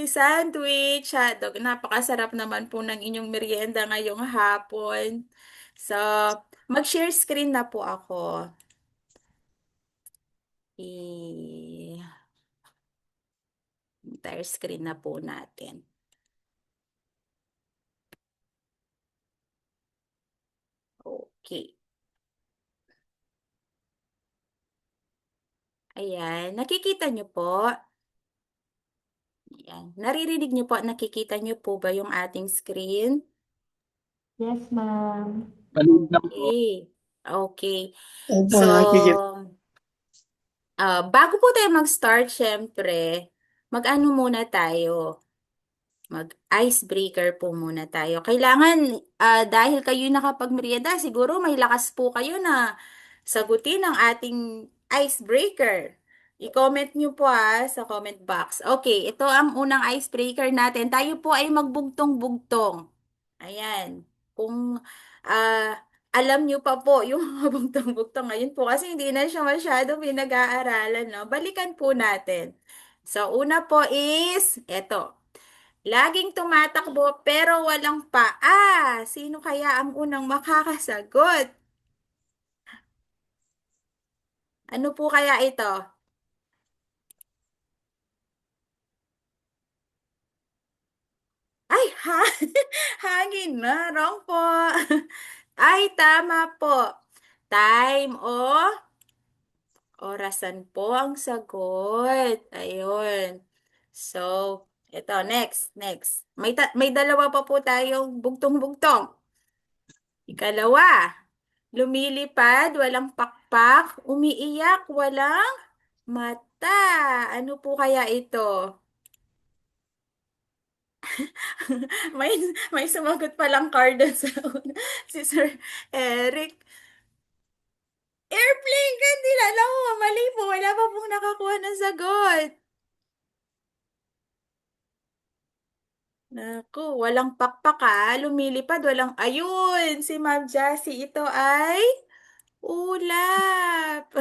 sandwich. Hotdog. Napakasarap naman po ng inyong merienda ngayong hapon. So, mag-share screen na po ako. Entire screen na po natin. Okay. Ayan. Nakikita niyo po? Ayan. Naririnig niyo po at nakikita niyo po ba yung ating screen? Yes, ma'am. Maliit lang po. Okay. Okay. Opo, So, nakikita. bago po tayo mag-start, syempre, mag-ano muna tayo? Mag-icebreaker po muna tayo. Kailangan, dahil kayo nakapagmerienda, siguro may lakas po kayo na sagutin ang ating icebreaker. I-comment nyo po sa comment box. Okay, ito ang unang icebreaker natin. Tayo po ay magbugtong-bugtong. Ayan. Kung alam nyo pa po yung mga bugtong-bugtong ngayon po kasi hindi na siya masyado pinag-aaralan, no? Balikan po natin. So, una po is, eto. Laging tumatakbo pero walang paa. Sino kaya ang unang makakasagot? Ano po kaya ito? Ay, ha? Hangin na. Wrong po. Ay, tama po. Time o orasan po ang sagot. Ayun. So, ito, next. May dalawa pa po tayong bugtong-bugtong. Ikalawa. Lumilipad, walang pakpak, umiiyak, walang mata. Ano po kaya ito? May may sumagot palang card doon sa una. Si Sir Eric. Airplane ka, hindi na. Alam mo, mali po. Wala pa pong nakakuha ng sagot. Naku, walang pakpak lumilipad, walang ayun. Si Ma'am Jassy, ito ay ulap.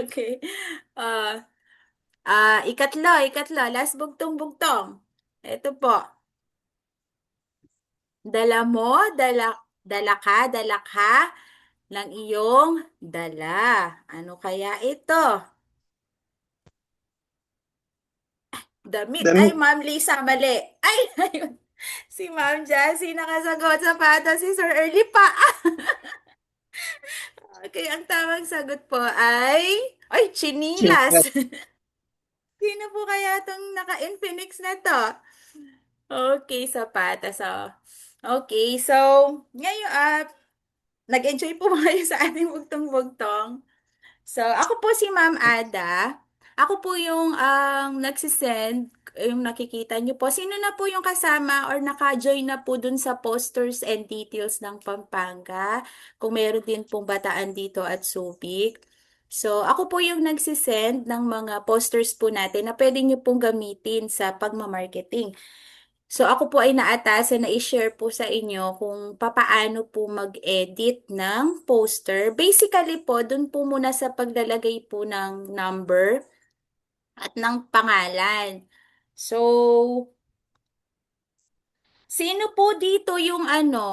Okay. Ah, ikatlo, last bugtong-bugtong. Ito po. Dala mo, dala ka ng iyong dala. Ano kaya ito? Damit. Ay, Damit. Ma'am Lisa, mali. Ay, ayun. Si Ma'am Jessie nakasagot sa pata. Si Sir Early pa. Okay, ang tamang sagot po ay... Ay, chinilas. Chinelas. Sino po kaya itong naka-Infinix na to? Okay, sapatas. Okay, so, ngayon, nag-enjoy po ba kayo sa ating bugtong-bugtong? So, ako po si Ma'am Ada. Ako po yung nagsisend, yung nakikita niyo po. Sino na po yung kasama or naka-join na po dun sa posters and details ng Pampanga? Kung meron din pong Bataan dito at Subic. So, ako po yung nagsisend ng mga posters po natin na pwede niyo pong gamitin sa pagmamarketing. So ako po ay naatasan na i-share po sa inyo kung papaano po mag-edit ng poster. Basically po, dun po muna sa paglalagay po ng number at ng pangalan. So, sino po dito yung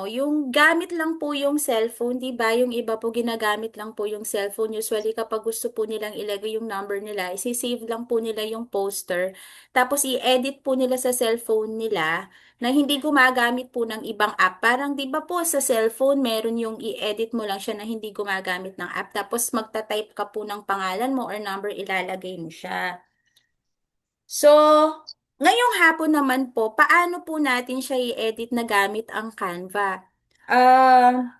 yung gamit lang po yung cellphone, 'di ba? Yung iba po ginagamit lang po yung cellphone. Usually kapag gusto po nilang ilagay yung number nila, isi-save lang po nila yung poster. Tapos i-edit po nila sa cellphone nila na hindi gumagamit po ng ibang app. Parang 'di ba po sa cellphone meron yung i-edit mo lang siya na hindi gumagamit ng app. Tapos magta-type ka po ng pangalan mo or number ilalagay mo siya. So, ngayong hapon naman po, paano po natin siya i-edit na gamit ang Canva? Ah,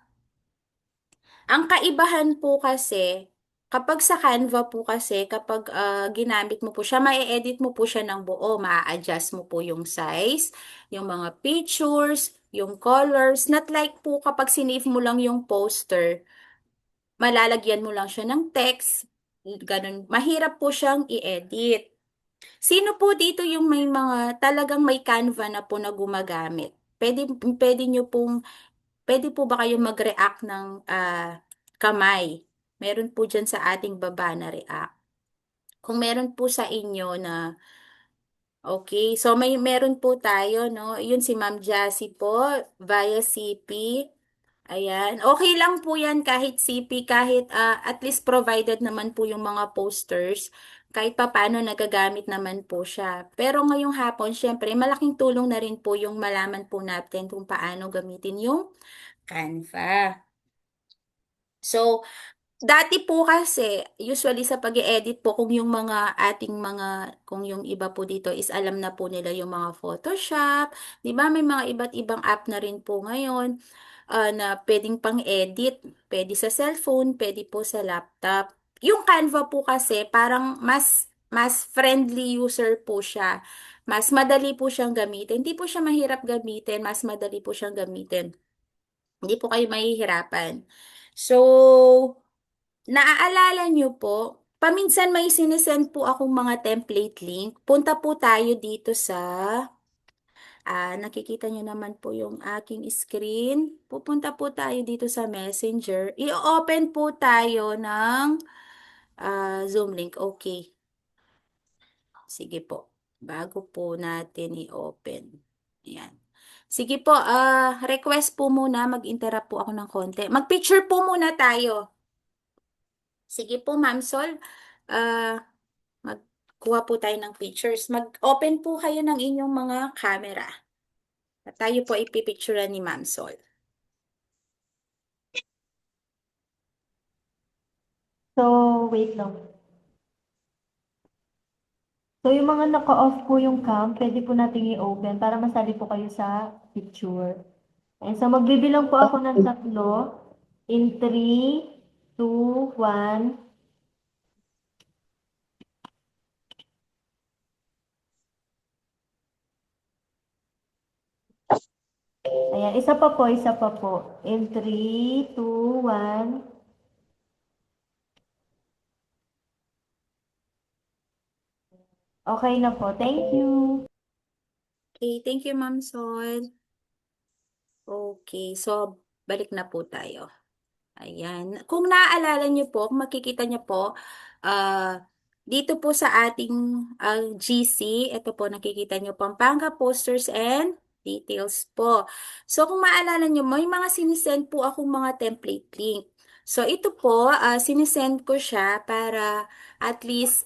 ang kaibahan po kasi, kapag sa Canva po kasi, kapag ginamit mo po siya, ma-edit mo po siya ng buo, ma-adjust mo po yung size, yung mga pictures, yung colors, not like po kapag sinave mo lang yung poster, malalagyan mo lang siya ng text, ganun. Mahirap po siyang i-edit. Sino po dito yung may mga talagang may Canva na po na gumagamit? Pwede nyo pwede po ba kayong mag-react ng kamay? Meron po dyan sa ating baba na react. Kung meron po sa inyo na Okay, so meron po tayo, no? Yun si Ma'am Jassy po, via CP. Ayan. Okay lang po yan kahit CP, kahit at least provided naman po yung mga posters. Kahit pa paano nagagamit naman po siya. Pero ngayong hapon, syempre, malaking tulong na rin po yung malaman po natin kung paano gamitin yung Canva. So, dati po kasi, usually sa pag-edit po, kung yung mga ating mga, kung yung iba po dito is alam na po nila yung mga Photoshop, di ba? May mga iba't ibang app na rin po ngayon na pwedeng pang-edit. Pwede sa cellphone, pwede po sa laptop. Yung Canva po kasi parang mas friendly user po siya. Mas madali po siyang gamitin. Hindi po siya mahirap gamitin, mas madali po siyang gamitin. Hindi po kayo mahihirapan. So, naaalala nyo po, paminsan may sinesend po akong mga template link. Punta po tayo dito sa, nakikita nyo naman po yung aking screen. Pupunta po tayo dito sa Messenger. I-open po tayo ng Zoom link. Okay. Sige po. Bago po natin i-open. Ayan. Sige po, request po muna. Mag-interrupt po ako ng konti. Mag-picture po muna tayo. Sige po, Ma'am Sol. Ah, Magkuha po tayo ng pictures. Mag-open po kayo ng inyong mga camera. At tayo po ipipicturean ni Ma'am Sol. So, wait lang. So, yung mga naka-off po yung cam, pwede po nating i-open para masali po kayo sa picture. And so, magbibilang po ako ng tatlo. In 3, 2, 1. Ayan, isa pa po, isa pa po. In 3, 2, 1. Okay na po. Thank you. Okay, thank you, Ma'am Sol. Okay, so balik na po tayo. Ayan. Kung naaalala niyo po, kung makikita niyo po, dito po sa ating GC, ito po nakikita niyo Pampanga Posters and Details po. So kung maalala niyo, may mga sinisend po akong mga template link. So ito po, sinisend ko siya para at least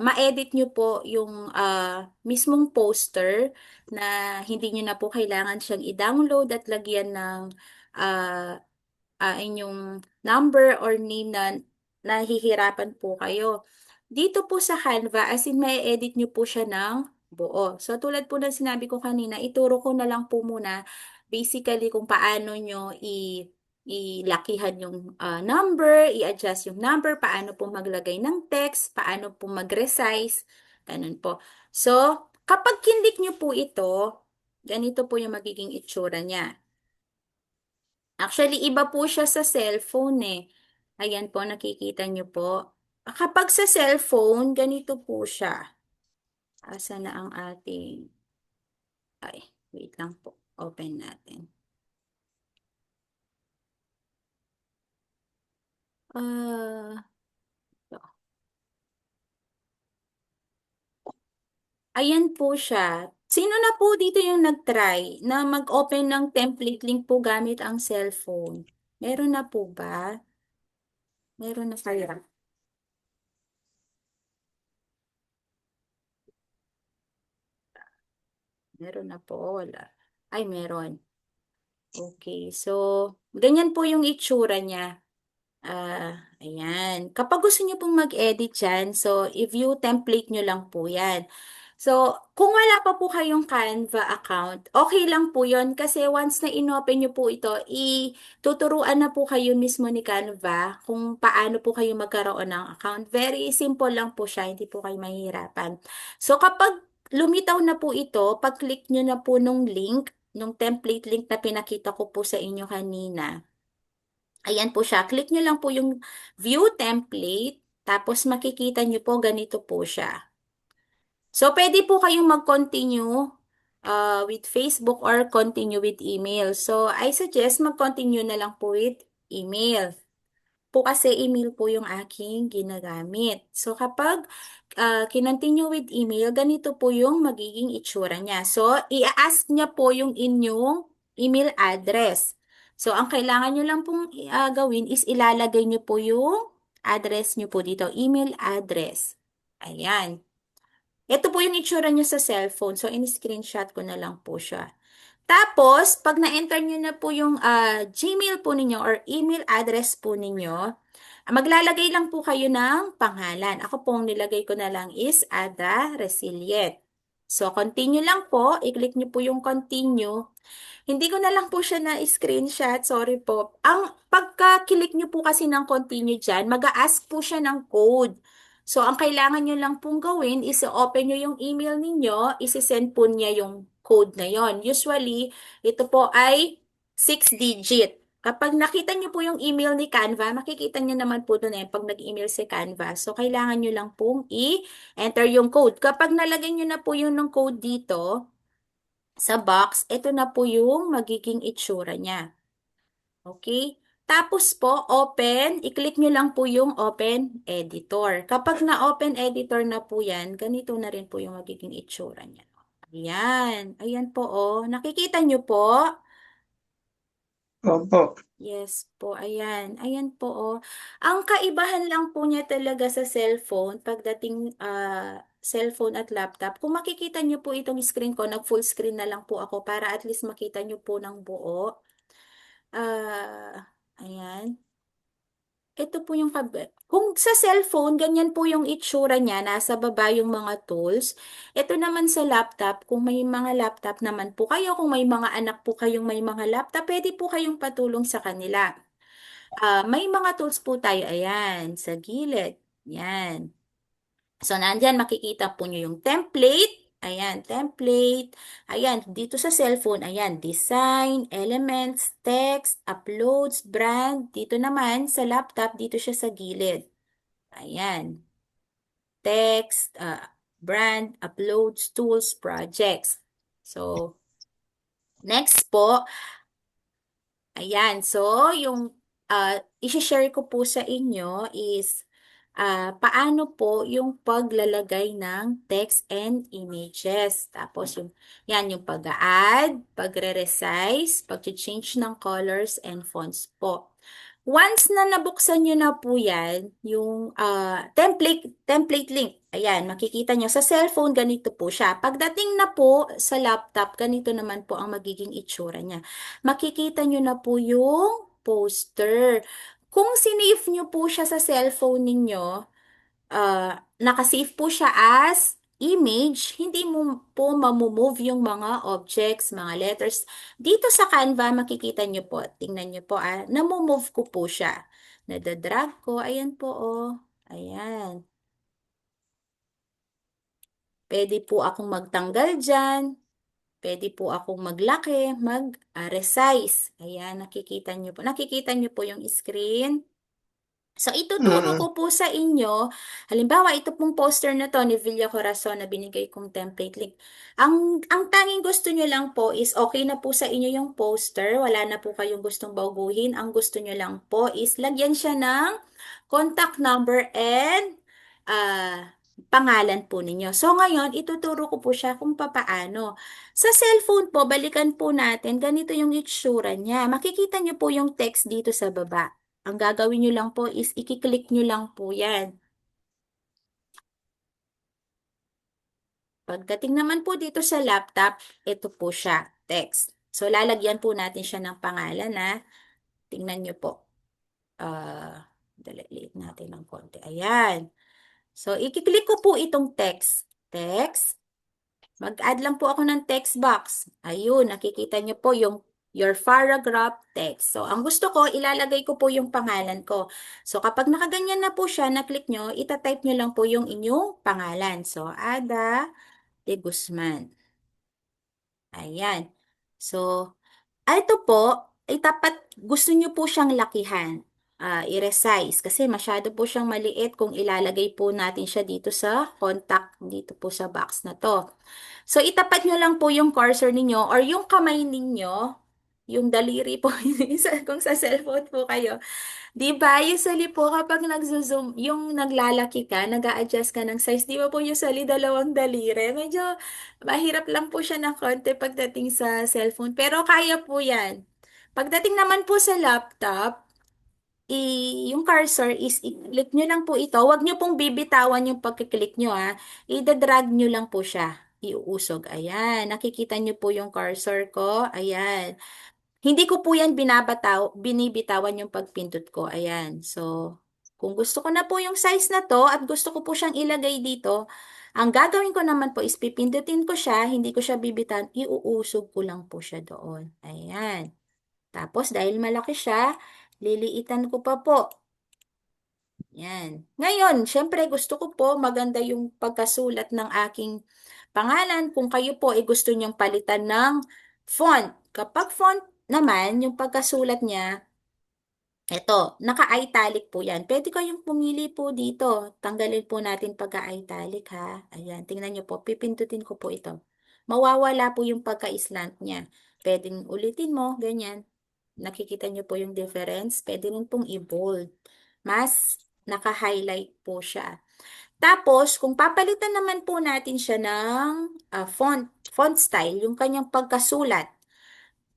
ma-edit niyo po yung mismong poster na hindi niyo na po kailangan siyang i-download at lagyan ng ah, inyong number or name na nahihirapan po kayo. Dito po sa Canva, as in may edit nyo po siya ng buo. So tulad po ng sinabi ko kanina, ituro ko na lang po muna basically kung paano nyo ilakihan yung number, i-adjust yung number, paano po maglagay ng text, paano po mag-resize, ganun po. So, kapag kinlik nyo po ito, ganito po yung magiging itsura niya. Actually, iba po siya sa cellphone eh. Ayan po, nakikita niyo po. Kapag sa cellphone, ganito po siya. Asa na ang ating... Ay, wait lang po. Open natin. Ah, ito. Ayan po siya. Sino na po dito yung nag-try na mag-open ng template link po gamit ang cellphone? Meron na po ba? Meron na kaya? Meron na po. Wala. Ay, meron. Okay, so ganyan po yung itsura niya. Ayan. Kapag gusto niyo pong mag-edit dyan, so i-view template nyo lang po yan. So, kung wala pa po kayong Canva account, okay lang po yon kasi once na inopen nyo po ito, ituturuan na po kayo mismo ni Canva kung paano po kayo magkaroon ng account. Very simple lang po siya, hindi po kayo mahihirapan. So, kapag lumitaw na po ito, pag-click nyo na po nung link, nung template link na pinakita ko po sa inyo kanina, ayan po siya. Click nyo lang po yung view template. Tapos makikita nyo po ganito po siya. So, pwede po kayong mag-continue with Facebook or continue with email. So, I suggest mag-continue na lang po with email. po kasi email po yung aking ginagamit. So kapag kinontinue with email, ganito po yung magiging itsura niya. So i-ask niya po yung inyong email address. So ang kailangan nyo lang pong gawin is ilalagay nyo po yung address nyo po dito, email address. Ayan. Ito po yung itsura nyo sa cellphone. So in-screenshot ko na lang po siya. Tapos, pag na-enter nyo na po yung Gmail po ninyo or email address po ninyo, maglalagay lang po kayo ng pangalan. Ako pong nilagay ko na lang is Ada Resilient. So, continue lang po. I-click nyo po yung continue. Hindi ko na lang po siya na-screenshot. Sorry po. Ang pagka-click nyo po kasi ng continue dyan, mag-a-ask po siya ng code. So, ang kailangan nyo lang pong gawin is open nyo yung email ninyo, isi-send po niya yung code na yon. Usually, ito po ay 6 digit. Kapag nakita nyo po yung email ni Canva, makikita nyo naman po doon pag nag-email si Canva. So, kailangan nyo lang pong i-enter yung code. Kapag nalagay nyo na po yung ng code dito, sa box, ito na po yung magiging itsura niya. Okay? Tapos po, open, i-click nyo lang po yung open editor. Kapag na-open editor na po yan, ganito na rin po yung magiging itsura niya. Ayan. Ayan po, oh. Nakikita nyo po? Opo. Yes po, ayan. Ayan po, oh. Ang kaibahan lang po niya talaga sa cellphone, pagdating cellphone at laptop, kung makikita niyo po itong screen ko, nag-full screen na lang po ako para at least makita niyo po ng buo. Ayan. Ito po yung kung sa cellphone, ganyan po yung itsura niya, nasa baba yung mga tools. Ito naman sa laptop, kung may mga laptop naman po kayo, kung may mga anak po kayong may mga laptop, pwede po kayong patulong sa kanila. May mga tools po tayo, ayan, sa gilid. Yan. So, nandyan makikita po nyo yung template. Ayan, template. Ayan, dito sa cellphone, ayan, design, elements, text, uploads, brand. Dito naman sa laptop, dito siya sa gilid. Ayan, text, brand, uploads, tools, projects. So, next po, ayan, so yung isi-share ko po sa inyo is paano po yung paglalagay ng text and images. Tapos yan yung pag-add, pagre-resize, pag-change ng colors and fonts po. Once na nabuksan nyo na po yan, yung template link, ayan, makikita nyo sa cellphone, ganito po siya. Pagdating na po sa laptop, ganito naman po ang magiging itsura niya. Makikita nyo na po yung poster. Kung sinave nyo po siya sa cellphone ninyo, nakasave po siya as image, hindi mo po mamumove yung mga objects, mga letters. Dito sa Canva, makikita nyo po, tingnan nyo po, namumove ko po siya. Nadadrag ko, ayan po, oh. Ayan. Pwede po akong magtanggal dyan. Pwede po akong maglaki, mag-resize. Ayan, nakikita nyo po. Nakikita nyo po yung screen. So, ituturo Mm. ko po sa inyo, halimbawa, ito pong poster na to ni Villa Corazon na binigay kong template link. Ang tanging gusto nyo lang po is okay na po sa inyo yung poster, wala na po kayong gustong baguhin. Ang gusto nyo lang po is lagyan siya ng contact number and pangalan po ninyo. So, ngayon, ituturo ko po siya kung papaano. Sa cellphone po, balikan po natin, ganito yung itsura niya. Makikita nyo po yung text dito sa baba. Ang gagawin nyo lang po is i-click nyo lang po yan. Pagdating naman po dito sa laptop, ito po siya, text. So, lalagyan po natin siya ng pangalan na. Tingnan nyo po. Dali natin ng konti. Ayan. So, i-click ko po itong text. Text. Mag-add lang po ako ng text box. Ayun, nakikita nyo po yung your paragraph text. So, ang gusto ko, ilalagay ko po yung pangalan ko. So, kapag nakaganyan na po siya, na-click nyo, itatype nyo lang po yung inyong pangalan. So, Ada de Guzman. Ayan. So, ito po, gusto nyo po siyang lakihan. I-resize kasi masyado po siyang maliit kung ilalagay po natin siya dito sa contact, dito po sa box na to. So, itapat nyo lang po yung cursor ninyo or yung kamay ninyo yung daliri po, kung sa cellphone po kayo. Di ba, usually po kapag nagzo-zoom, yung naglalaki ka, nag-a-adjust ka ng size, di ba po usually dalawang daliri? Medyo mahirap lang po siya ng konti pagdating sa cellphone. Pero kaya po yan. Pagdating naman po sa laptop, yung cursor is i-click nyo lang po ito. Huwag nyo pong bibitawan yung pagkiklik nyo ha. I-drag nyo lang po siya. Iuusog. Ayan. Nakikita nyo po yung cursor ko. Ayan. Hindi ko po yan binibitawan yung pagpindot ko. Ayan. So, kung gusto ko na po yung size na to at gusto ko po siyang ilagay dito, ang gagawin ko naman po is pipindutin ko siya, hindi ko siya bibitan, iuusog ko lang po siya doon. Ayan. Tapos, dahil malaki siya, liliitan ko pa po. Yan. Ngayon, syempre gusto ko po maganda yung pagkasulat ng aking pangalan. Kung kayo po ay gusto niyong palitan ng font. Kapag font naman, yung pagkasulat niya, eto, naka-italic po yan. Pwede kayong pumili po dito. Tanggalin po natin pagka-italic ha. Ayan, tingnan niyo po. Pipindutin ko po ito. Mawawala po yung pagka-slant niya. Pwedeng ulitin mo, ganyan. Nakikita niyo po yung difference. Pwede rin pong i-bold. Mas naka-highlight po siya. Tapos, kung papalitan naman po natin siya ng font style, yung kanyang pagkasulat,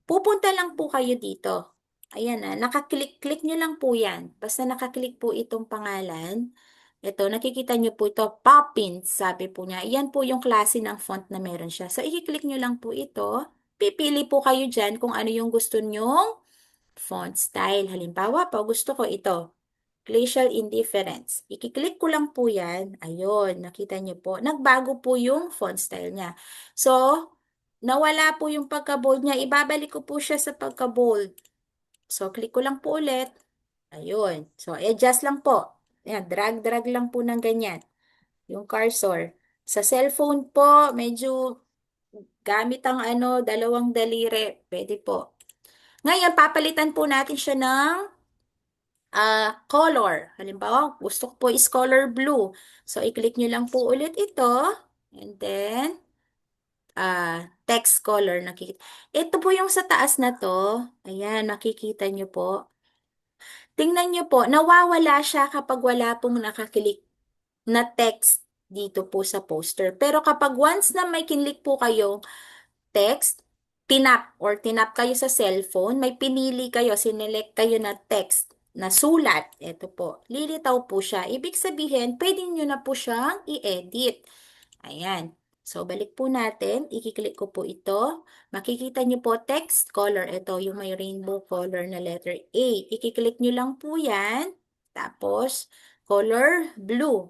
pupunta lang po kayo dito. Ayan na, nakaklik-click nyo lang po yan. Basta nakaklik po itong pangalan. Ito, nakikita nyo po ito, Poppins, sabi po niya. Yan po yung klase ng font na meron siya. So, i-click nyo lang po ito. Pipili po kayo dyan kung ano yung gusto nyong font style. Halimbawa po, gusto ko ito. Glacial Indifference. I-click ko lang po yan. Ayun, nakita nyo po. Nagbago po yung font style niya. So, nawala po yung pagka-bold niya. Ibabalik ko po siya sa pagka-bold. So, click ko lang po ulit. Ayun. So, adjust lang po. Ayan, drag-drag lang po ng ganyan. Yung cursor. Sa cellphone po, medyo gamit ang dalawang daliri. Pwede po. Ngayon, papalitan po natin siya ng color. Halimbawa, gusto ko po is color blue. So, i-click nyo lang po ulit ito. And then, text color. Nakikita. Ito po yung sa taas na to. Ayan, makikita nyo po. Tingnan nyo po, nawawala siya kapag wala pong nakaklik na text dito po sa poster. Pero kapag once na may kinlik po kayo, text, tinap kayo sa cellphone, may pinili kayo, sinelect kayo na text, na sulat, ito po, lilitaw po siya. Ibig sabihin, pwede nyo na po siyang i-edit. Ayan. So, balik po natin. I-click ko po ito. Makikita nyo po text color. Ito yung may rainbow color na letter A. I-click nyo lang po yan. Tapos, color blue.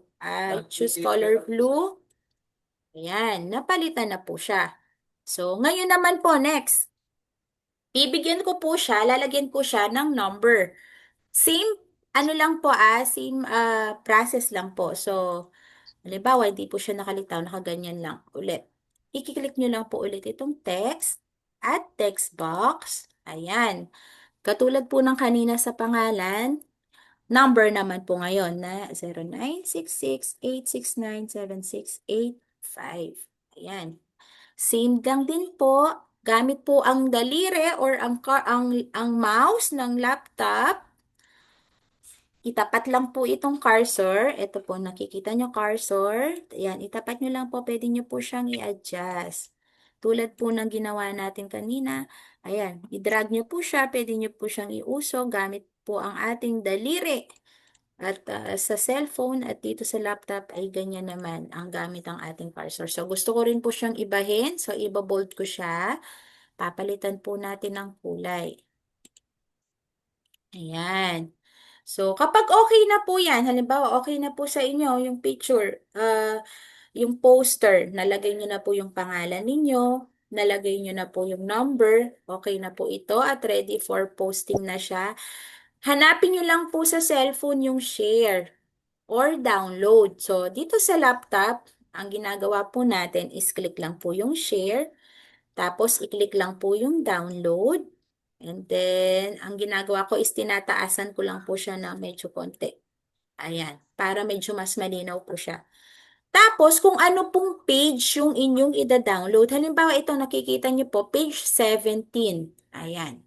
Choose color blue. Ayan. Napalitan na po siya. So, ngayon naman po, next. Bibigyan ko po siya, lalagyan ko siya ng number. Same, lang po same process lang po. So, halimbawa, hindi po siya nakalitaw, nakaganyan lang. Ulit. I-click nyo lang po ulit itong text at text box. Ayan. Katulad po ng kanina sa pangalan, number naman po ngayon na 0966869768. Ayan. Same lang din po. Gamit po ang daliri or ang mouse ng laptop. Itapat lang po itong cursor. Ito po, nakikita nyo cursor. Ayan, itapat nyo lang po. Pwede nyo po siyang i-adjust. Tulad po ng ginawa natin kanina. Ayan, i-drag nyo po siya. Pwede nyo po siyang iusog gamit po ang ating daliri. At sa cellphone at dito sa laptop ay ganyan naman ang gamit ang ating cursor. So, gusto ko rin po siyang ibahin. So, ibabold ko siya. Papalitan po natin ng kulay. Ayan. So, kapag okay na po yan, halimbawa okay na po sa inyo yung picture, yung poster, nalagay nyo na po yung pangalan ninyo, nalagay nyo na po yung number, okay na po ito at ready for posting na siya. Hanapin nyo lang po sa cellphone yung share or download. So, dito sa laptop, ang ginagawa po natin is click lang po yung share, tapos i-click lang po yung download. And then, ang ginagawa ko is tinataasan ko lang po siya na medyo konti. Ayan, para medyo mas malinaw po siya. Tapos, kung ano pong page yung inyong ida-download. Halimbawa, ito nakikita niyo po, page 17. Ayan.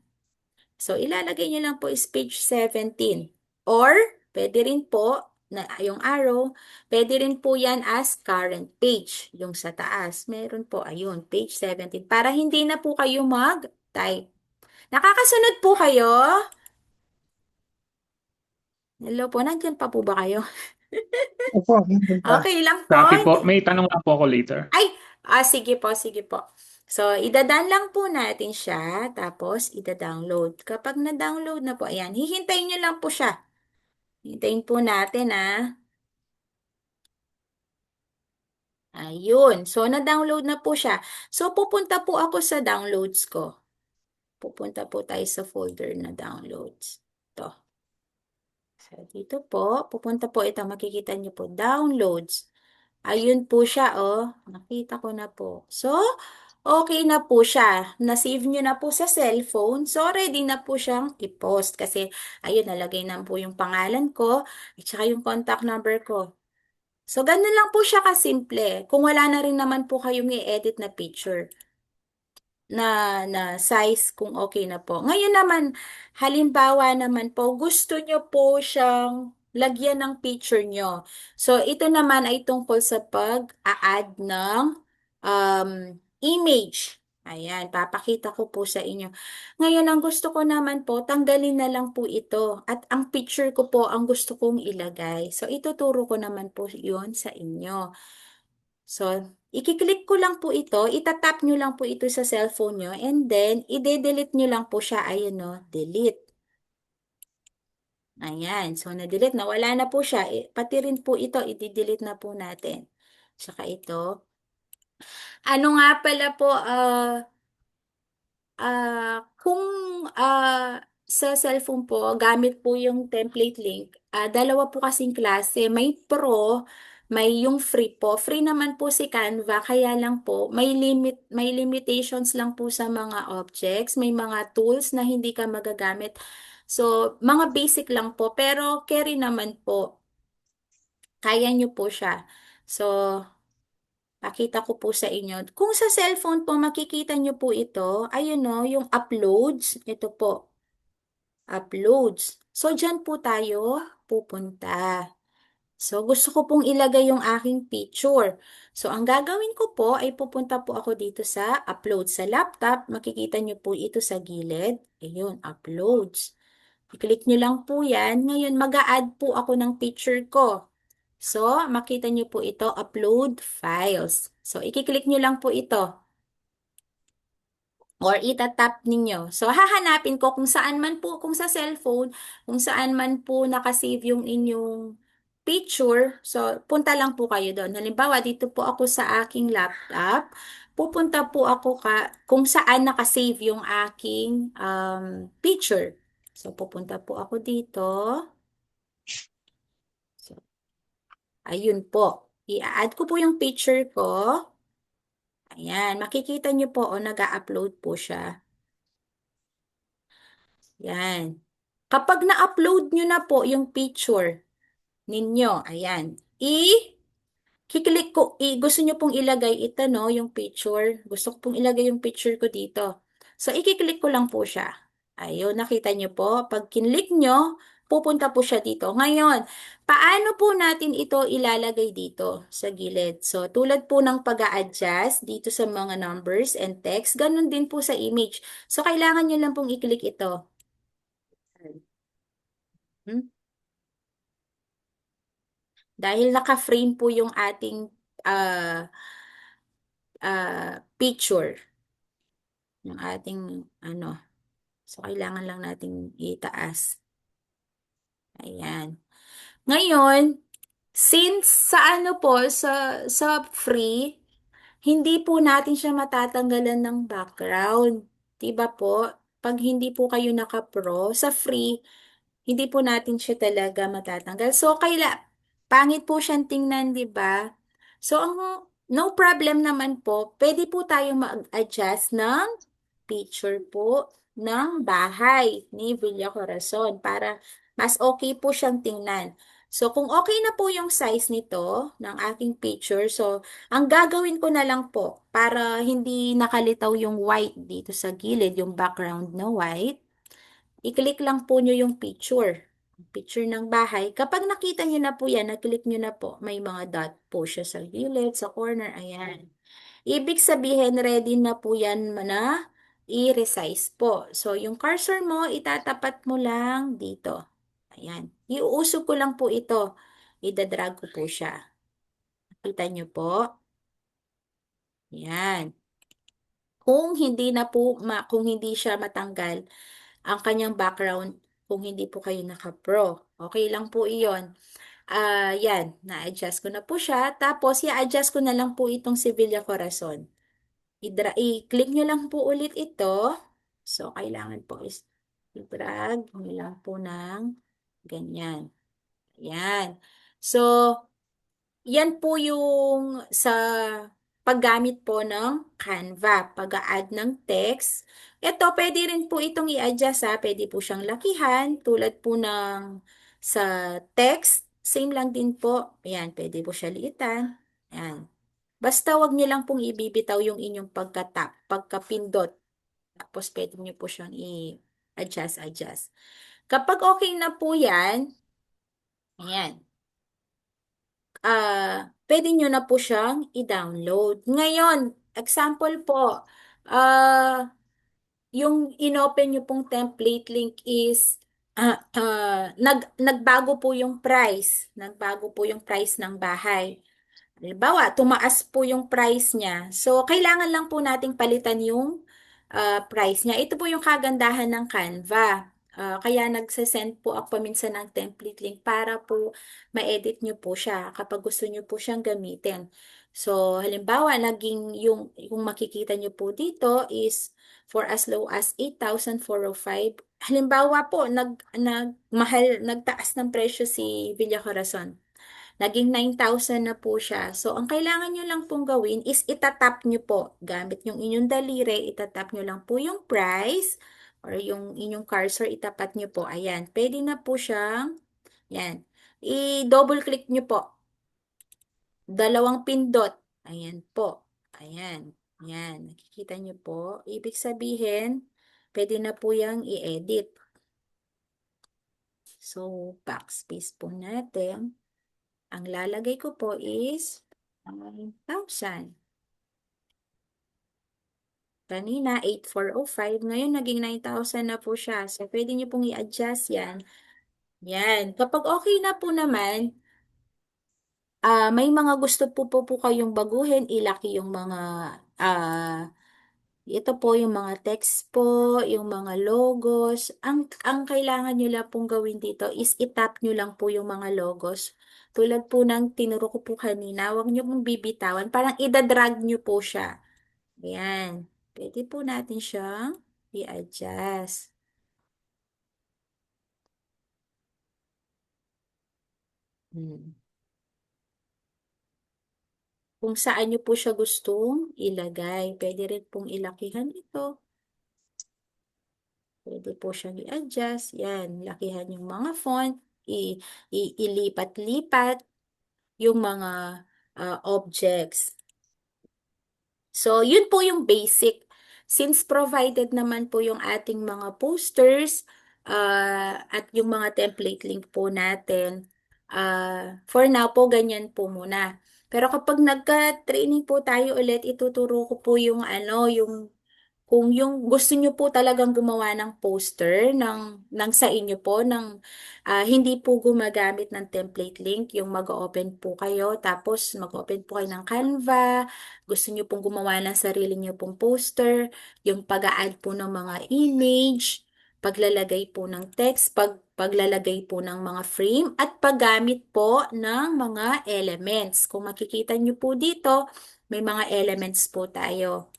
So, ilalagay nyo lang po is page 17. Or, pwede rin po, na yung arrow, pwede rin po yan as current page. Yung sa taas, meron po, ayun, page 17. Para hindi na po kayo mag-type. Nakakasunod po kayo? Hello po, nandyan pa po ba kayo? Opo, nandun pa. Okay lang po. Copy po. May tanong lang po ako later. Ay, sige po, sige po. So, idadaan lang po natin siya, tapos ida-download. Kapag na-download na po, ayan, hihintayin nyo lang po siya. Hintayin po natin, ah. Ayun. So, na-download na po siya. So, pupunta po ako sa downloads ko. Pupunta po tayo sa folder na downloads. Ito. So, dito po, pupunta po ito. Makikita niyo po, downloads. Ayun po siya, oh. Nakita ko na po. So, okay na po siya. Na-save nyo na po sa cellphone. So, ready na po siyang i-post. Kasi, ayun, nalagay na po yung pangalan ko at saka yung contact number ko. So, ganun lang po siya kasimple. Kung wala na rin naman po kayong i-edit na picture na size kung okay na po. Ngayon naman, halimbawa naman po, gusto nyo po siyang lagyan ng picture nyo. So, ito naman ay tungkol sa pag-a-add ng um, image. Ayan, papakita ko po sa inyo. Ngayon, ang gusto ko naman po, tanggalin na lang po ito. At ang picture ko po, ang gusto kong ilagay. So, ituturo ko naman po yon sa inyo. So, i-click ko lang po ito, itatap nyo lang po ito sa cellphone nyo, and then, i-delete nyo lang po siya, ayan no, delete. Ayan, so na-delete na, wala na po siya. Pati rin po ito, i-delete na po natin. Saka ito. Ano nga pala po, kung sa cellphone po, gamit po yung template link, dalawa po kasing klase. May Pro, may yung free po. Free naman po si Canva, kaya lang po, may limitations lang po sa mga objects, may mga tools na hindi ka magagamit. So, mga basic lang po, pero carry naman po. Kaya nyo po siya. So, pakita ko po sa inyo. Kung sa cellphone po, makikita nyo po ito. Ayun no, yung uploads. Ito po, uploads. So, dyan po tayo pupunta. So, gusto ko pong ilagay yung aking picture. So, ang gagawin ko po ay pupunta po ako dito sa upload sa laptop. Makikita nyo po ito sa gilid. Ayun, uploads. I-click nyo lang po yan. Ngayon, mag-a-add po ako ng picture ko. So, makita nyo po ito, upload files. So, i-click nyo lang po ito or itatap ninyo. So, hahanapin ko kung saan man po, kung sa cellphone, kung saan man po nakasave yung inyong picture. So, punta lang po kayo doon. Halimbawa, dito po ako sa aking laptop. Pupunta po ako kung saan nakasave yung aking picture. So, pupunta po ako dito. So, ayun po. I-add ko po yung picture ko. Ayan, makikita nyo po, nag-a-upload po siya. Yan. Kapag na-upload nyo na po yung picture ninyo, ayan, kiklik ko, gusto nyo pong ilagay ito, no, yung picture. Gusto ko pong ilagay yung picture ko dito. So, ikiklik ko lang po siya. Ayun, nakita nyo po. Pag kinlik nyo, pupunta po siya dito. Ngayon, paano po natin ito ilalagay dito sa gilid? So, tulad po ng pag-a-adjust dito sa mga numbers and text, ganun din po sa image. So, kailangan nyo lang pong i-click ito. Hmm? Dahil naka-frame po yung ating ah, picture, yung ating ano. So, kailangan lang natin itaas. Ayan. Ngayon, since sa ano po, sa free, hindi po natin siya matatanggalan ng background. Diba po? Pag hindi po kayo naka-pro, sa free, hindi po natin siya talaga matatanggal. So, pangit po siyang tingnan, di ba? So, no problem naman po. Pwede po tayong mag-adjust ng picture po ng bahay ni Villa Corazon para mas okay po siyang tingnan. So, kung okay na po yung size nito ng aking picture, so, ang gagawin ko na lang po para hindi nakalitaw yung white dito sa gilid, yung background na white, i-click lang po nyo yung picture ng bahay. Kapag nakita nyo na po yan, na-click nyo na po, may mga dot po siya sa gilid, sa corner, ayan. Ibig sabihin, ready na po yan na i-resize po. So, yung cursor mo, itatapat mo lang dito. Ayan. Iuusog ko lang po ito. Idadrag ko po siya. Kita nyo po. Ayan. Kung hindi siya matanggal, ang kanyang background, kung hindi po kayo naka-pro. Okay lang po iyon. Yan, na-adjust ko na po siya. Tapos, i-adjust ko na lang po itong Sevilla Corazon. I-click nyo lang po ulit ito. So, kailangan po is i-drag nyo lang po ng ganyan. Yan. So, yan po yung sa paggamit po ng Canva, pag-add ng text. Ito, pwede rin po itong i-adjust ha. Pwede po siyang lakihan, tulad po ng sa text. Same lang din po. Ayan, pwede po siya liitan. Ayan. Basta wag niyo lang pong ibibitaw yung inyong pagkapindot. Tapos pwede niyo po siyang i-adjust. Kapag okay na po yan, ayan, pwede nyo na po siyang i-download. Ngayon, example po, yung inopen nyo pong template link is nagbago po yung price. Nagbago po yung price ng bahay. Halimbawa, tumaas po yung price niya. So, kailangan lang po nating palitan yung price niya. Ito po yung kagandahan ng Canva. Kaya nagsasend po ako paminsan ng template link para po ma-edit nyo po siya kapag gusto nyo po siyang gamitin. So, halimbawa, yung makikita nyo po dito is for as low as 8,405. Halimbawa po, nagtaas ng presyo si Villa Corazon. Naging 9,000 na po siya. So, ang kailangan nyo lang pong gawin is itatap nyo po. Gamit yung inyong daliri, itatap nyo lang po yung price or yung inyong cursor, itapat nyo po. Ayan, pwede na po siyang, yan. I-double click nyo po. Dalawang pindot. Ayan po. Ayan. Ayan. Nakikita nyo po. Ibig sabihin, pwede na po yung i-edit. So, backspace po natin. Ang lalagay ko po is 9,000. Kanina, 8,405. Ngayon, naging 9,000 na po siya. So, pwede niyo pong i-adjust yan. Yan. Kapag okay na po naman, may mga gusto po kayong baguhin, ilaki yung mga, ito po yung mga text po, yung mga logos. Ang kailangan nyo lang pong gawin dito is itap nyo lang po yung mga logos. Tulad po ng tinuro ko po kanina, huwag nyo pong bibitawan. Parang idadrag nyo po siya. Ayan. Pwede po natin siyang i-adjust. Hmm. Kung saan nyo po siya gustong ilagay. Pwede rin pong ilakihan ito. Pwede po siyang i-adjust. Yan, lakihan yung mga font. Ilipat-lipat yung mga objects. So, yun po yung basic. Since provided naman po yung ating mga posters at yung mga template link po natin, for now po, ganyan po muna. Pero kapag nagka-training po tayo ulit, ituturo ko po yung kung yung gusto nyo po talagang gumawa ng poster ng sa inyo po, hindi po gumagamit ng template link, yung mag-open po kayo, tapos mag-open po kayo ng Canva, gusto nyo pong gumawa ng sarili nyo pong poster, yung pag-a-add po ng mga image, paglalagay po ng text, paglalagay po ng mga frame, at paggamit po ng mga elements. Kung makikita nyo po dito, may mga elements po tayo.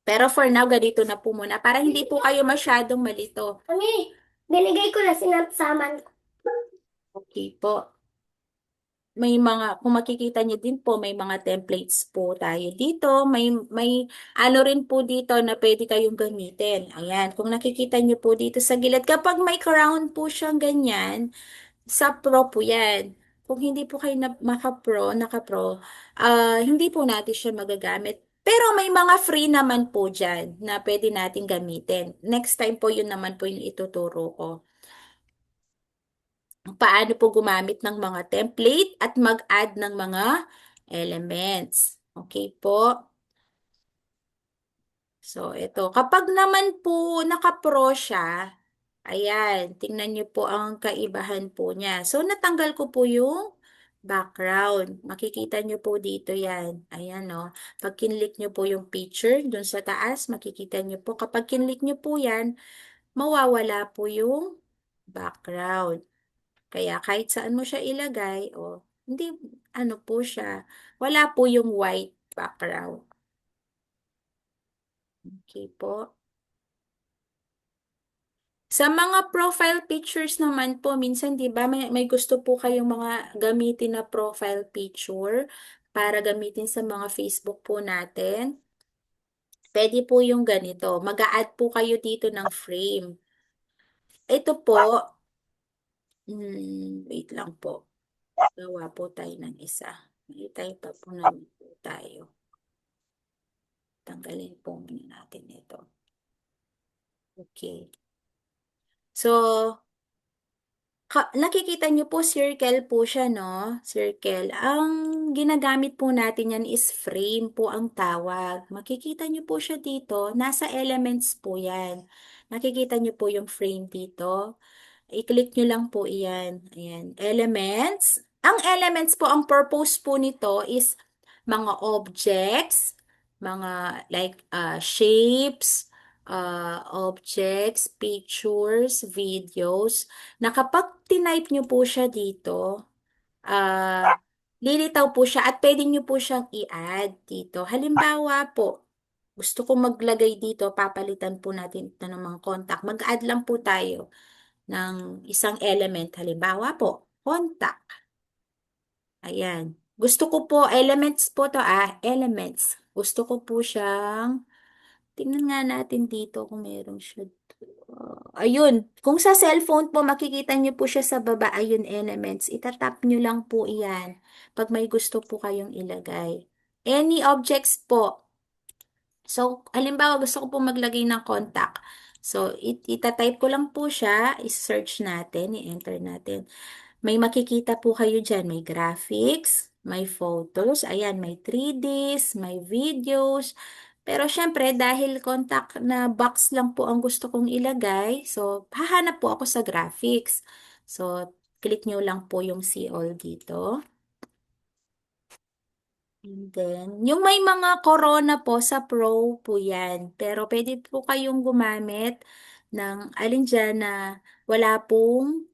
Pero for now, ganito na po muna para hindi po kayo masyadong malito. Mami, binigay ko na sinapsaman ko. Okay po. Kung makikita niyo din po, may mga templates po tayo dito. May ano rin po dito na pwede kayong gamitin. Ayan, kung nakikita niyo po dito sa gilid, kapag may crown po siyang ganyan, sa pro po yan. Kung hindi po kayo naka-pro, hindi po natin siya magagamit. Pero may mga free naman po dyan na pwede natin gamitin. Next time po yun naman po yung ituturo ko. Paano po gumamit ng mga template at mag-add ng mga elements. Okay po? So, ito. Kapag naman po naka-pro siya, ayan, tingnan niyo po ang kaibahan po niya. So, natanggal ko po yung background. Makikita niyo po dito yan. Ayan, no. Pag kinlik niyo po yung picture dun sa taas, makikita niyo po. Kapag kinlik niyo po yan, mawawala po yung background. Kaya kahit saan mo siya ilagay, o hindi, ano po siya, wala po yung white background. Okay po. Sa mga profile pictures naman po, minsan 'di ba may gusto po kayong mga gamitin na profile picture para gamitin sa mga Facebook po natin. Pwede po yung ganito. Mag-a-add po kayo dito ng frame. Ito po, wait lang po. Gawa po tayo ng isa. May tayo pa po naman po tayo. Tanggalin po muna natin ito. Okay. So, nakikita niyo po, circle po siya, no? Circle. Ang ginagamit po natin yan is frame po ang tawag. Makikita niyo po siya dito. Nasa elements po yan. Nakikita niyo po yung frame dito. I-click nyo lang po iyan. Ayan. Elements. Ang elements po, ang purpose po nito is mga objects, mga like shapes, objects, pictures, videos, na kapag tinype nyo po siya dito, lilitaw po siya at pwede nyo po siyang i-add dito. Halimbawa po, gusto ko maglagay dito, papalitan po natin ito ng mga contact. Mag-add lang po tayo ng isang element. Halimbawa po, contact. Ayan. Gusto ko po, elements po to elements. Gusto ko po siyang, tingnan nga natin dito kung meron siya. Ayun, kung sa cellphone po, makikita niyo po siya sa baba, ayun, elements. Itatap niyo lang po iyan pag may gusto po kayong ilagay. Any objects po. So, halimbawa, gusto ko po maglagay ng contact. So, itatype ko lang po siya, i-search natin, i-enter natin. May makikita po kayo dyan. May graphics, may photos, ayan, may 3Ds, may videos. Pero syempre, dahil contact na box lang po ang gusto kong ilagay, so, hahanap po ako sa graphics. So, click nyo lang po yung see all dito. And then, yung may mga corona po sa Pro po yan. Pero pwede po kayong gumamit ng alin dyan na wala pong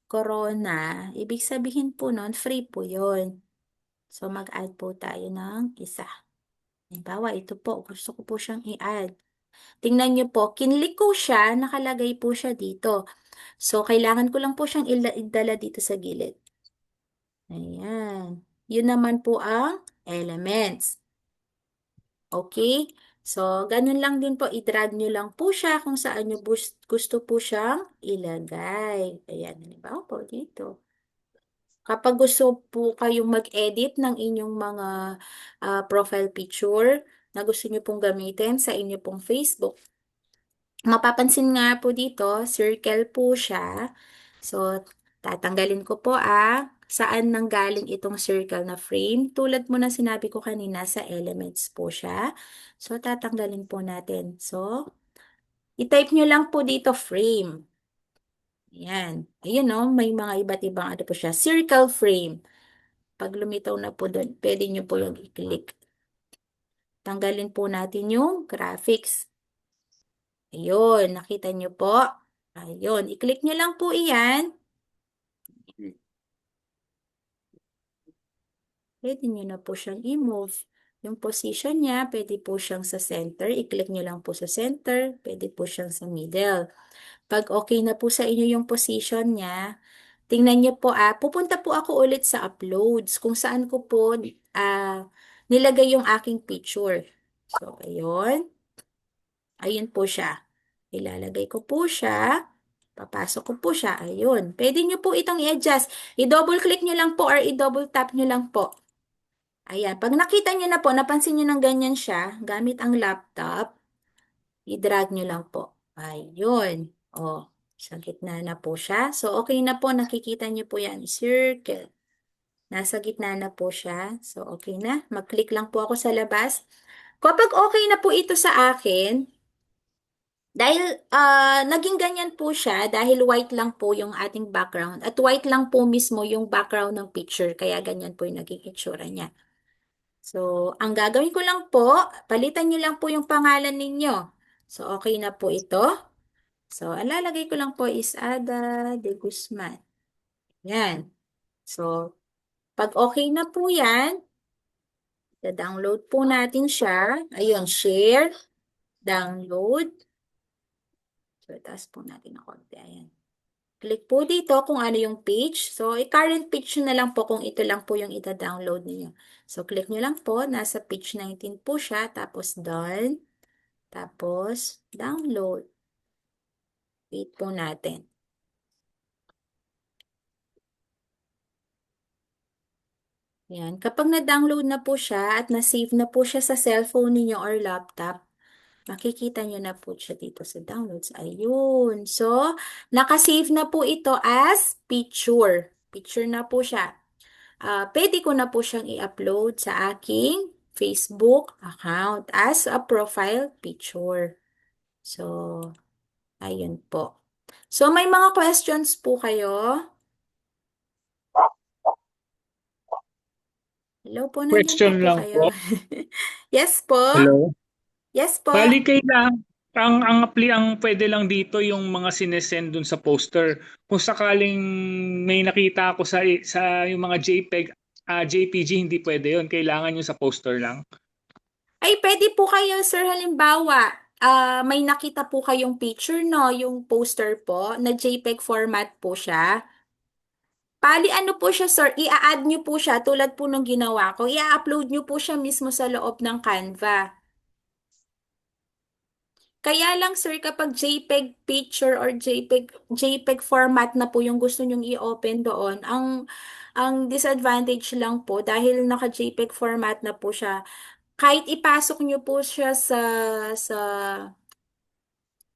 corona. Ibig sabihin po nun, free po yun. So, mag-add po tayo ng isa. Halimbawa, ito po. Gusto ko po siyang i-add. Tingnan nyo po, kinlik ko siya, nakalagay po siya dito. So, kailangan ko lang po siyang idala dito sa gilid. Ayan. Yun naman po ang elements. Okay? So, ganun lang din po. I-drag nyo lang po siya kung saan nyo gusto po siyang ilagay. Ayan. Halimbawa po dito. Kapag gusto po kayong mag-edit ng inyong mga profile picture na gusto nyo pong gamitin sa inyo pong Facebook, mapapansin nga po dito, circle po siya. So, tatanggalin ko po saan nanggaling itong circle na frame. Tulad mo na sinabi ko kanina, sa elements po siya. So, tatanggalin po natin. So, i-type nyo lang po dito frame. Ayan. Ayun no, may mga iba't ibang ano po siya. Circle frame. Pag lumitaw na po doon, pwede nyo po yung i-click. Tanggalin po natin yung graphics. Ayun, nakita nyo po. Ayun, i-click nyo lang po iyan. Pwede nyo na po siyang i-move. Yung position niya, pwede po siyang sa center. I-click nyo lang po sa center. Pwede po siyang sa middle. Pag okay na po sa inyo yung position niya, tingnan niyo po pupunta po ako ulit sa uploads kung saan ko po nilagay yung aking picture. So, ayun. Ayun po siya. Ilalagay ko po siya. Papasok ko po siya. Ayun. Pwede niyo po itong i-adjust. I-double click niyo lang po or i-double tap niyo lang po. Ayan, pag nakita nyo na po, napansin nyo ng ganyan siya, gamit ang laptop, i-drag nyo lang po. Ayun. O, sa gitna na po siya. So, okay na po, nakikita nyo po yan. Circle. Nasa gitna na po siya. So, okay na. Mag-click lang po ako sa labas. Kapag okay na po ito sa akin, dahil naging ganyan po siya, dahil white lang po yung ating background at white lang po mismo yung background ng picture, kaya ganyan po yung naging itsura niya. So, ang gagawin ko lang po, palitan niyo lang po yung pangalan ninyo. So, okay na po ito. So, ang lalagay ko lang po is Ada de Guzman. Yan. So, pag okay na po yan, download po natin siya. Ayun, share, download. So, taas po natin ng konti. Ayan. Click po dito kung ano yung page. So, i-current page nyo na lang po kung ito lang po yung ita-download niyo. So, click nyo lang po. Nasa page 19 po siya. Tapos, done. Tapos, download. Wait po natin. Yan. Kapag na-download na po siya at na-save na po siya sa cellphone niyo or laptop, makikita nyo na po siya dito sa downloads. Ayun. So, nakasave na po ito as picture. Picture na po siya. Pwede ko na po siyang i-upload sa aking Facebook account as a profile picture. So, ayun po. So, may mga questions po kayo? Hello po, nandyan pa Question po lang kayo. po. Yes po. Hello? Yes po. Bali kailangan ang pwede lang dito yung mga sinesend dun sa poster. Kung sakaling may nakita ako sa yung mga JPEG, JPG hindi pwede yon. Kailangan yung sa poster lang. Ay, pwede po kayo, sir, halimbawa, may nakita po kayong picture, no? Yung poster po, na JPEG format po siya. Pali ano po siya, sir, i-add nyo po siya tulad po nung ginawa ko. I-upload nyo po siya mismo sa loob ng Canva. Kaya lang, sir, kapag JPEG picture or JPEG format na po yung gusto nyong i-open doon, ang disadvantage lang po, dahil naka-JPEG format na po siya, kahit ipasok nyo po siya sa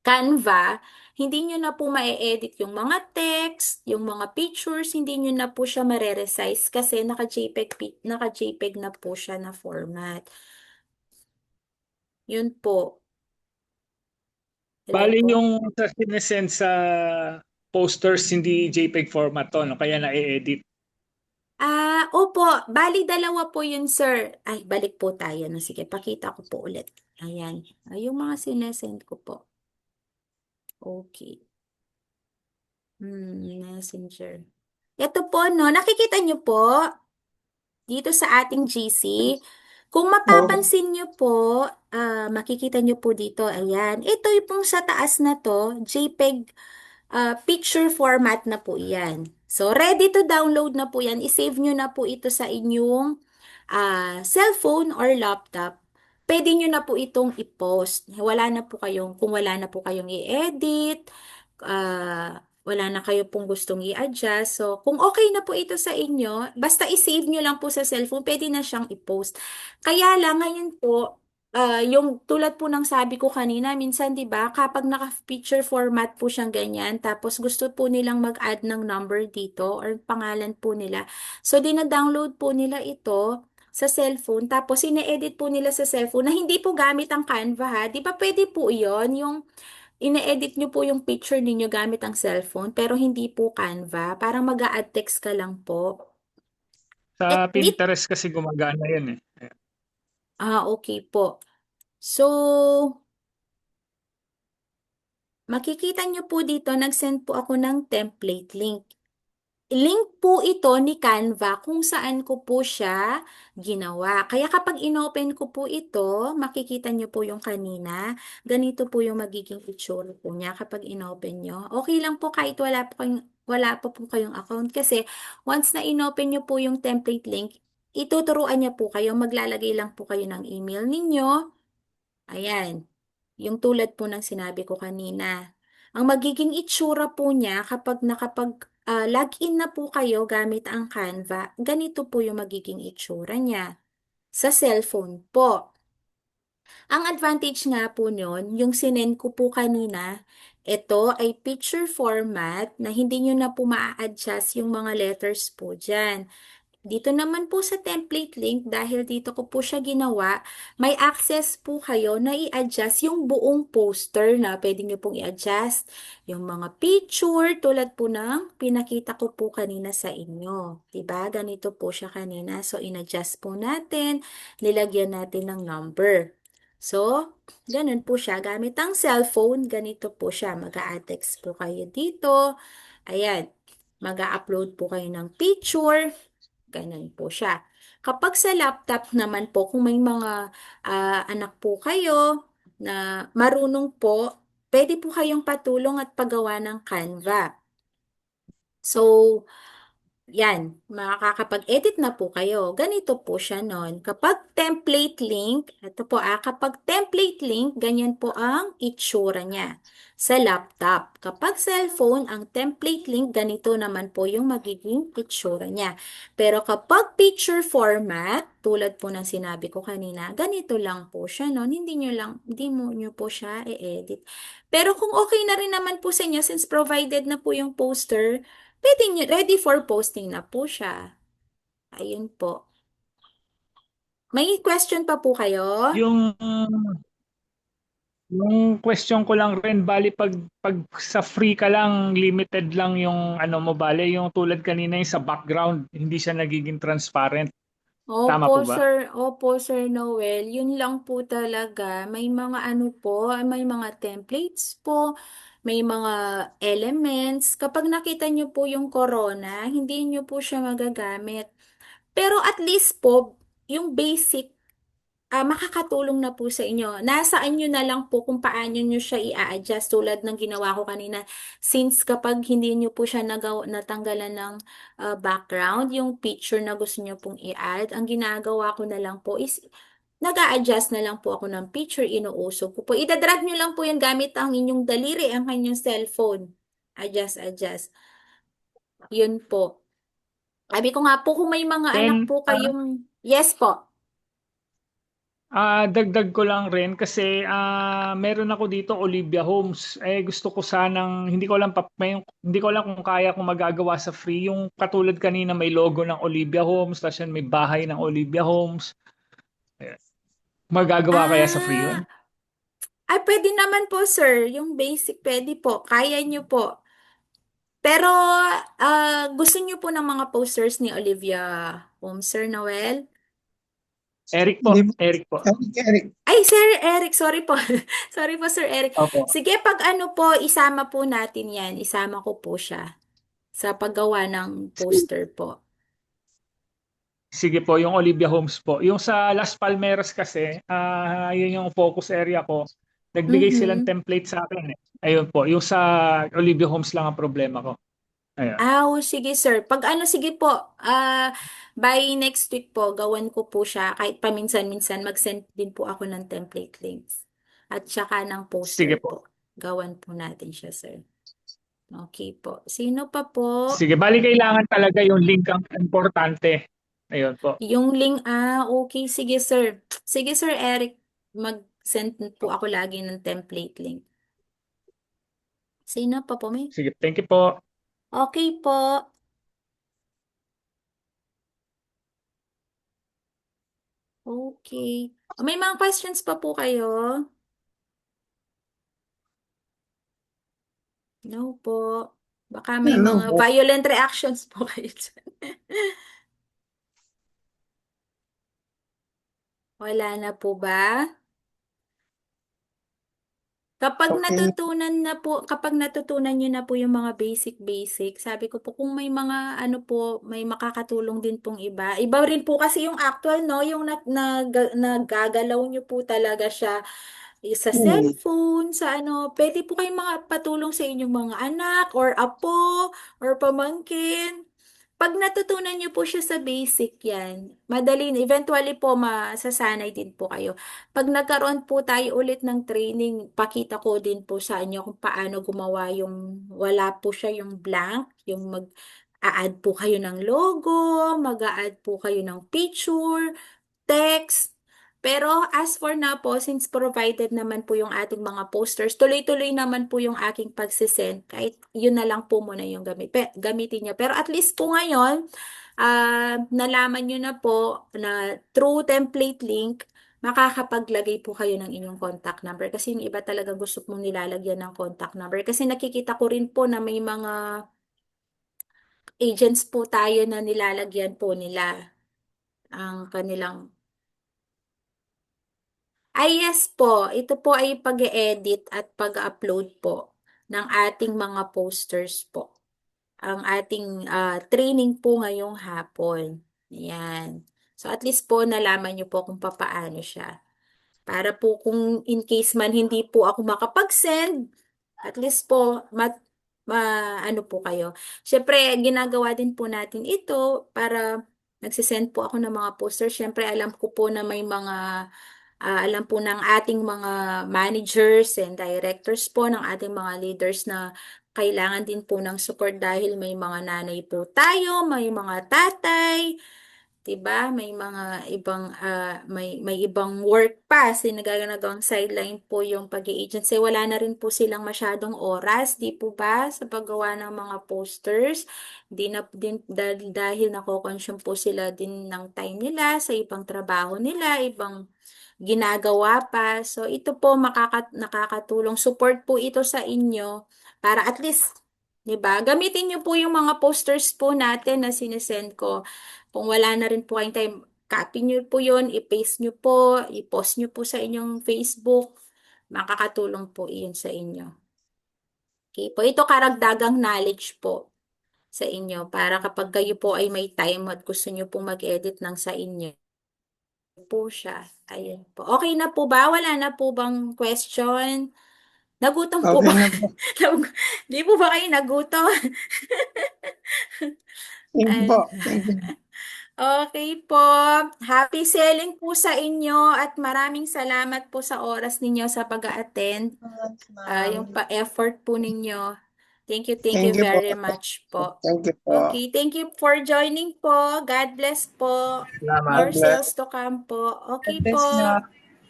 Canva, hindi nyo na po ma-edit yung mga text, yung mga pictures, hindi nyo na po siya mareresize kasi naka-JPEG na po siya na format. Yun po. Hello Bali po. yung sa sinesend sa posters hindi JPEG format to, no? Kaya na-edit. Opo, bali dalawa po yun, sir. Ay, balik po tayo. No? Sige, pakita ko po ulit. Ayan. Yung mga sinesend ko po. Okay. Messenger. Ito po, no, nakikita nyo po dito sa ating GC. Kung mapapansin nyo po, makikita nyo po dito, ayan. Ito yung pong sa taas na to, JPEG picture format na po yan. So, ready to download na po yan. I-save nyo na po ito sa inyong cellphone or laptop. Pwede nyo na po itong i-post. Kung wala na po kayong i-edit, wala na kayo pong gustong i-adjust. So, kung okay na po ito sa inyo, basta i-save nyo lang po sa cellphone, pwede na siyang i-post. Kaya lang, ngayon po, yung tulad po ng sabi ko kanina, minsan 'di ba, kapag naka-picture format po siyang ganyan, tapos gusto po nilang mag-add ng number dito or pangalan po nila. So dina-download po nila ito sa cellphone, tapos ine-edit po nila sa cellphone na hindi po gamit ang Canva ha. 'Di ba pwede po 'yon, yung ine-edit nyo po yung picture ninyo gamit ang cellphone, pero hindi po Canva. Parang mag-a-add text ka lang po. Sa Dit, Pinterest kasi gumagana yan eh. okay po. So, makikita nyo po dito, nag-send po ako ng template link. Link po ito ni Canva kung saan ko po siya ginawa. Kaya kapag inopen ko po ito, makikita nyo po yung kanina. Ganito po yung magiging itsura po niya kapag inopen nyo. Okay lang po kahit wala pa po kayong account kasi once na inopen nyo po yung template link, ituturuan niya po kayo, maglalagay lang po kayo ng email ninyo. Ayan. Yung tulad po ng sinabi ko kanina. Ang magiging itsura po niya kapag login na po kayo gamit ang Canva, ganito po yung magiging itsura niya. sa cellphone po. Ang advantage nga po nyon, yung sinend ko po kanina, ito ay picture format na hindi nyo na po maa-adjust yung mga letters po dyan. Dito naman po sa template link, dahil dito ko po siya ginawa, may access po kayo na i-adjust yung buong poster na pwede nyo pong i-adjust. Yung mga picture, tulad po ng pinakita ko po kanina sa inyo. Diba? Ganito po siya kanina. So, in-adjust po natin, nilagyan natin ng number. So, ganun po siya. Gamit ang cellphone, ganito po siya. Mag-a-text po kayo dito. Ayan. Mag-a-upload po kayo ng picture. Ganun po siya. Kapag sa laptop naman po, kung may mga anak po kayo na marunong po, pwede po kayong patulong at paggawa ng Canva. So, yan, makakapag-edit na po kayo. Ganito po siya nun. Kapag template link, ito po kapag template link, ganyan po ang itsura niya sa laptop. Kapag cellphone, ang template link, ganito naman po yung magiging itsura niya. Pero kapag picture format, tulad po ng sinabi ko kanina, ganito lang po siya nun. Hindi mo nyo po siya i-edit. Pero kung okay na rin naman po sa inyo, since provided na po yung poster, ready for posting na po siya. Ayun po. May question pa po kayo? Yung question ko lang rin, bali pag sa free ka lang, limited lang yung ano mo, bali yung tulad kanina yung sa background, hindi siya nagiging transparent. Tama po ba? Opo, Sir Noel. Yun lang po talaga. May mga ano po, may mga templates po, may mga elements. Kapag nakita nyo po yung corona, hindi nyo po siya magagamit. Pero at least po, yung basic makakatulong na po sa inyo. Nasaan nyo na lang po kung paano nyo siya i-adjust tulad ng ginawa ko kanina. Since kapag hindi nyo po siya natanggalan ng background, yung picture na gusto nyo pong i-add, ang ginagawa ko na lang po is nag-a-adjust na lang po ako ng picture, inuusog ko po. Idadrag nyo lang po yan gamit ang inyong daliri, ang kanyang cellphone. Adjust, adjust. Yun po. Sabi ko nga po, kung may mga anak Then, po kayong... Yes po. dagdag ko lang rin kasi meron ako dito Olivia Homes. Eh gusto ko sanang hindi ko alam kung kaya kung magagawa sa free yung katulad kanina may logo ng Olivia Homes, tapos yan may bahay ng Olivia Homes. Eh, magagawa kaya sa free yun? Ah, pwede naman po, sir. Yung basic, pwede po. Kaya nyo po. Pero, gusto nyo po ng mga posters ni Olivia Holmes, Sir Noel? Eric po, Hindi po. Eric po. Eric. Ay, Sir Eric, sorry po. Sorry po, Sir Eric. Opo. Sige, pag ano po, isama po natin yan. Isama ko po siya sa paggawa ng poster po. Sige po, yung Olivia Homes po. Yung sa Las Palmeras kasi, yun yung focus area ko. Nagbigay silang Mhm. template sa akin eh. Ayun po, yung sa Olivia Homes lang ang problema ko. Ayun. Sige sir. Pag ano, sige po, by next week po, gawan ko po siya. Kahit paminsan-minsan, mag-send din po ako ng template links. At saka ng Sige poster po. po. Gawan po natin siya, sir. Okay po. Sino pa po? Sige, bali kailangan talaga yung link ang importante. Ayun po. Yung link, okay. Sige, sir. Sige, sir Eric. Mag-send po ako lagi ng template link. Sino pa po may? Sige, thank you po. Okay po. Okay. May mga questions pa po kayo? No po. Baka may Hello mga po. violent reactions po kayo dyan. Wala na po ba? Okay. Kapag natutunan niyo na po yung mga basic, sabi ko po kung may mga ano po, may makakatulong din pong iba. Iba rin po kasi yung actual, no? Yung nagagalaw niyo po talaga siya sa Hmm. cellphone, sa ano, pwede po kayong mga patulong sa inyong mga anak or apo or pamangkin. Pag natutunan niyo po siya sa basic yan, madali, eventually po masasanay din po kayo. Pag nagkaroon po tayo ulit ng training, pakita ko din po sa inyo kung paano gumawa yung, wala po siya yung blank, yung a-add po kayo ng logo, mag-a-add po kayo ng picture, text. Pero as for now po, since provided naman po yung ating mga posters, tuloy-tuloy naman po yung aking pagsisend. Kahit yun na lang po muna yung gamitin niyo. Pero at least po ngayon, nalaman nyo na po na through template link, makakapaglagay po kayo ng inyong contact number. Kasi yung iba talaga gusto pong nilalagyan ng contact number. Kasi nakikita ko rin po na may mga agents po tayo na nilalagyan po nila ang kanilang. Ay, yes po. Ito po ay pag-edit at pag-upload po ng ating mga posters po. Ang ating training po ngayong hapon. Ayan. So, at least po nalaman nyo po kung papaano siya. Para po kung in case man hindi po ako makapag-send, at least po, ano po kayo. Siyempre, ginagawa din po natin ito para nagsisend po ako ng mga posters. Siyempre, alam ko po na may mga alam po ng ating mga managers and directors po, ng ating mga leaders na kailangan din po ng support dahil may mga nanay po tayo, may mga tatay, 'di ba? May mga ibang may ibang work pa, nagagawang sideline po yung pag-i-agency. Wala na rin po silang masyadong oras, 'di po ba, sa paggawa ng mga posters. Di na din dahil nako-consume po sila din ng time nila sa ibang trabaho nila, ibang ginagawa pa. So ito po nakakatulong support po ito sa inyo para at least 'di ba? Gamitin niyo po yung mga posters po natin na sinesend ko. Kung wala na rin po kayong time, copy nyo po yun, i-paste nyo po, i-post nyo po sa inyong Facebook. Makakatulong po iyon sa inyo. Okay po, ito karagdagang knowledge po sa inyo para kapag kayo po ay may time at gusto nyo po mag-edit ng sa inyo po siya. Ayun po. Okay na po ba? Wala na po bang question? Nagutom po Okay ba? na po. Di po ba kayo nagutom? Thank you po. Ay. Thank you. Okay po. Happy selling po sa inyo at maraming salamat po sa oras ninyo sa pag-attend. Yung pa-effort po ninyo. Thank you Thank you po. very much po. Thank you po. Okay, thank you for joining po. God bless po. More God bless. sales to come po. Okay God bless po. na.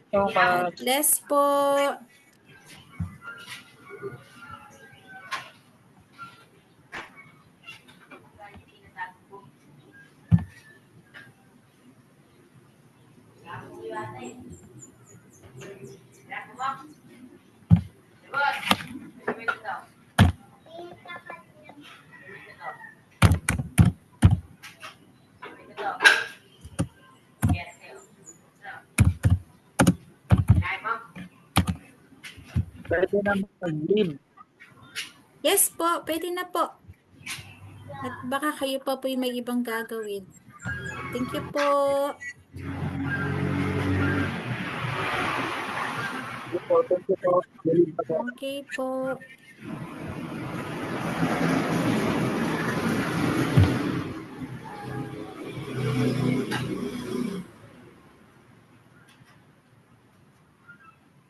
So God much. bless po. Pwede na mag-leave. Yes po, pwede na po. At baka kayo pa po yung may ibang gagawin. Thank you po. Thank you po. Okay po.